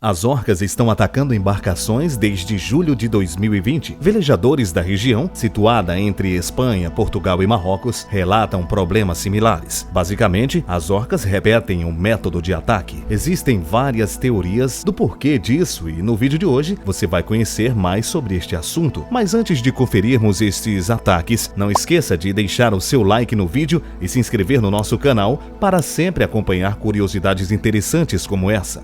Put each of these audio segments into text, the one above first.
As orcas estão atacando embarcações desde julho de 2020. Velejadores da região, situada entre Espanha, Portugal e Marrocos, relatam problemas similares. Basicamente, as orcas repetem um método de ataque. Existem várias teorias do porquê disso e no vídeo de hoje você vai conhecer mais sobre este assunto. Mas antes de conferirmos estes ataques, não esqueça de deixar o seu like no vídeo e se inscrever no nosso canal para sempre acompanhar curiosidades interessantes como essa.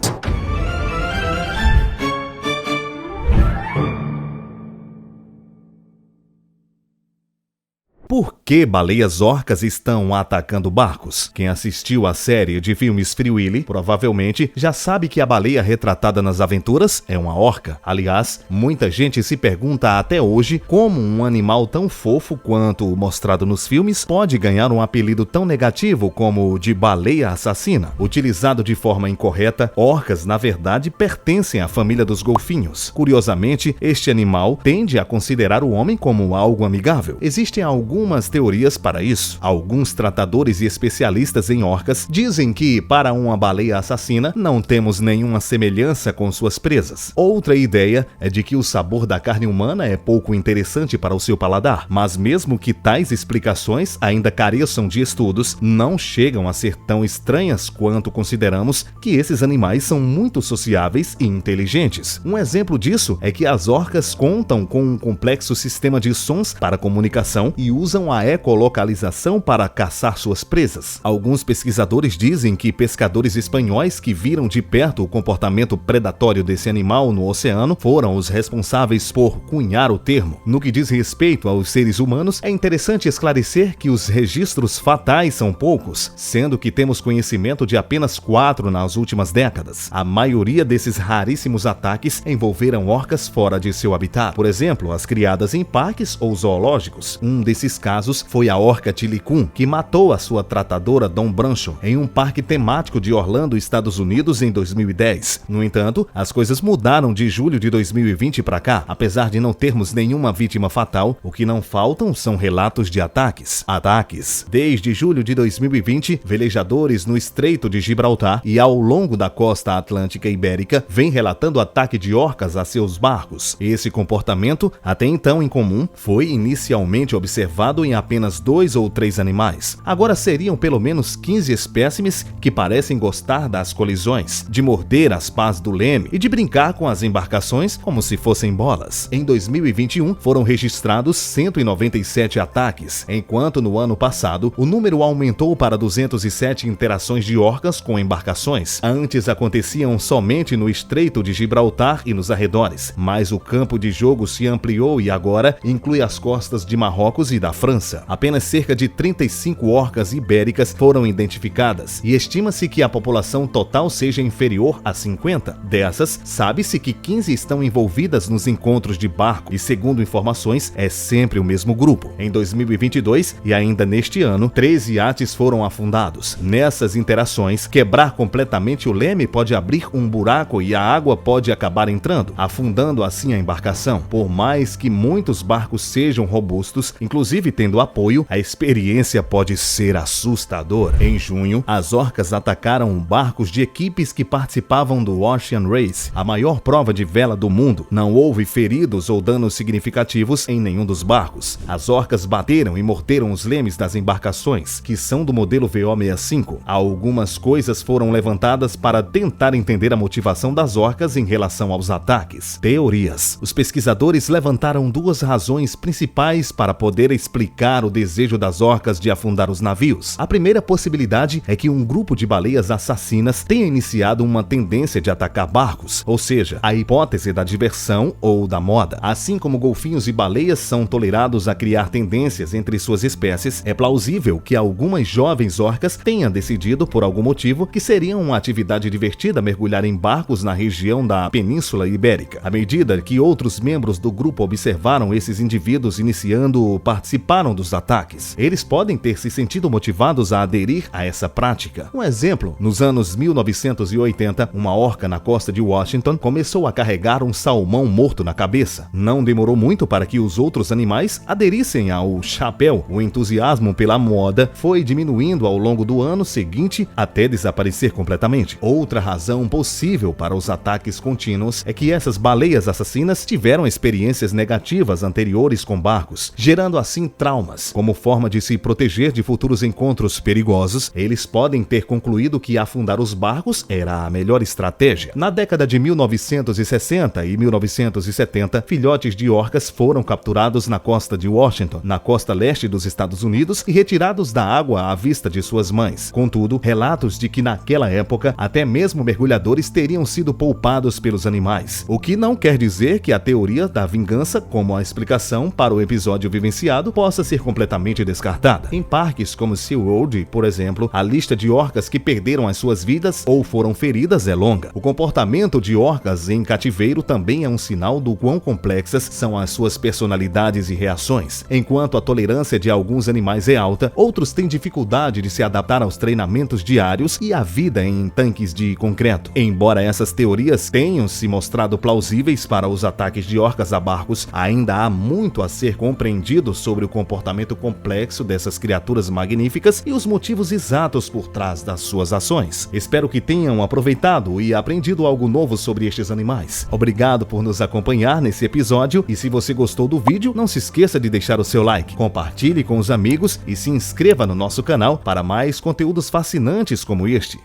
Por que baleias orcas estão atacando barcos? Quem assistiu à série de filmes Free Willy provavelmente já sabe que a baleia retratada nas aventuras é uma orca. Aliás, muita gente se pergunta até hoje como um animal tão fofo quanto o mostrado nos filmes pode ganhar um apelido tão negativo como o de baleia assassina. Utilizado de forma incorreta, orcas na verdade pertencem à família dos golfinhos. Curiosamente, este animal tende a considerar o homem como algo amigável. Existem algumas teorias para isso. Alguns tratadores e especialistas em orcas dizem que, para uma baleia assassina, não temos nenhuma semelhança com suas presas. Outra ideia é de que o sabor da carne humana é pouco interessante para o seu paladar, mas mesmo que tais explicações ainda careçam de estudos, não chegam a ser tão estranhas quanto consideramos que esses animais são muito sociáveis e inteligentes. Um exemplo disso é que as orcas contam com um complexo sistema de sons para comunicação e usam a ecolocalização para caçar suas presas. Alguns pesquisadores dizem que pescadores espanhóis que viram de perto o comportamento predatório desse animal no oceano foram os responsáveis por cunhar o termo. No que diz respeito aos seres humanos, é interessante esclarecer que os registros fatais são poucos, sendo que temos conhecimento de apenas 4 nas últimas décadas. A maioria desses raríssimos ataques envolveram orcas fora de seu habitat, por exemplo, as criadas em parques ou zoológicos. Um desses casos foi a orca Tilicum, que matou a sua tratadora Dom Brancho em um parque temático de Orlando, Estados Unidos, em 2010. No entanto, as coisas mudaram de julho de 2020 para cá. Apesar de não termos nenhuma vítima fatal, o que não faltam são relatos de ataques. Desde julho de 2020, velejadores no Estreito de Gibraltar e ao longo da costa atlântica ibérica vêm relatando ataque de orcas a seus barcos. Esse comportamento, até então incomum, foi inicialmente observado em apenas 2 ou 3 animais. Agora seriam pelo menos 15 espécimes que parecem gostar das colisões, de morder as pás do leme e de brincar com as embarcações como se fossem bolas. Em 2021 foram registrados 197 ataques, enquanto no ano passado o número aumentou para 207 interações de orcas com embarcações. Antes aconteciam somente no Estreito de Gibraltar e nos arredores, mas o campo de jogo se ampliou e agora inclui as costas de Marrocos e da França. Apenas cerca de 35 orcas ibéricas foram identificadas e estima-se que a população total seja inferior a 50. Dessas, sabe-se que 15 estão envolvidas nos encontros de barco e, segundo informações, é sempre o mesmo grupo. Em 2022 e ainda neste ano, 13 iates foram afundados. Nessas interações, quebrar completamente o leme pode abrir um buraco e a água pode acabar entrando, afundando assim a embarcação. Por mais que muitos barcos sejam robustos, inclusive tendo apoio, a experiência pode ser assustadora. Em junho, as orcas atacaram barcos de equipes que participavam do Ocean Race, a maior prova de vela do mundo. Não houve feridos ou danos significativos em nenhum dos barcos. As orcas bateram e morderam os lemes das embarcações, que são do modelo VO65. Algumas coisas foram levantadas para tentar entender a motivação das orcas em relação aos ataques. Teorias. Os pesquisadores levantaram 2 razões principais para poder explicar o desejo das orcas de afundar os navios. A primeira possibilidade é que um grupo de baleias assassinas tenha iniciado uma tendência de atacar barcos, ou seja, a hipótese da diversão ou da moda. Assim como golfinhos e baleias são tolerados a criar tendências entre suas espécies, é plausível que algumas jovens orcas tenham decidido, por algum motivo, que seria uma atividade divertida mergulhar em barcos na região da Península Ibérica. À medida que outros membros do grupo observaram esses indivíduos iniciando participar participaram dos ataques. Eles podem ter se sentido motivados a aderir a essa prática. Um exemplo, nos anos 1980, uma orca na costa de Washington começou a carregar um salmão morto na cabeça. Não demorou muito para que os outros animais aderissem ao chapéu. O entusiasmo pela moda foi diminuindo ao longo do ano seguinte até desaparecer completamente. Outra razão possível para os ataques contínuos é que essas baleias assassinas tiveram experiências negativas anteriores com barcos, gerando assim traumas. Como forma de se proteger de futuros encontros perigosos, eles podem ter concluído que afundar os barcos era a melhor estratégia. Na década de 1960 e 1970, filhotes de orcas foram capturados na costa de Washington, na costa leste dos Estados Unidos, e retirados da água à vista de suas mães. Contudo, relatos de que naquela época até mesmo mergulhadores teriam sido poupados pelos animais, o que não quer dizer que a teoria da vingança como a explicação para o episódio vivenciado possa ser completamente descartada. Em parques como SeaWorld, por exemplo, a lista de orcas que perderam as suas vidas ou foram feridas é longa. O comportamento de orcas em cativeiro também é um sinal do quão complexas são as suas personalidades e reações. Enquanto a tolerância de alguns animais é alta, outros têm dificuldade de se adaptar aos treinamentos diários e à vida em tanques de concreto. Embora essas teorias tenham se mostrado plausíveis para os ataques de orcas a barcos, ainda há muito a ser compreendido sobre o comportamento complexo dessas criaturas magníficas e os motivos exatos por trás das suas ações. Espero que tenham aproveitado e aprendido algo novo sobre estes animais. Obrigado por nos acompanhar nesse episódio, e se você gostou do vídeo, não se esqueça de deixar o seu like, compartilhe com os amigos e se inscreva no nosso canal para mais conteúdos fascinantes como este.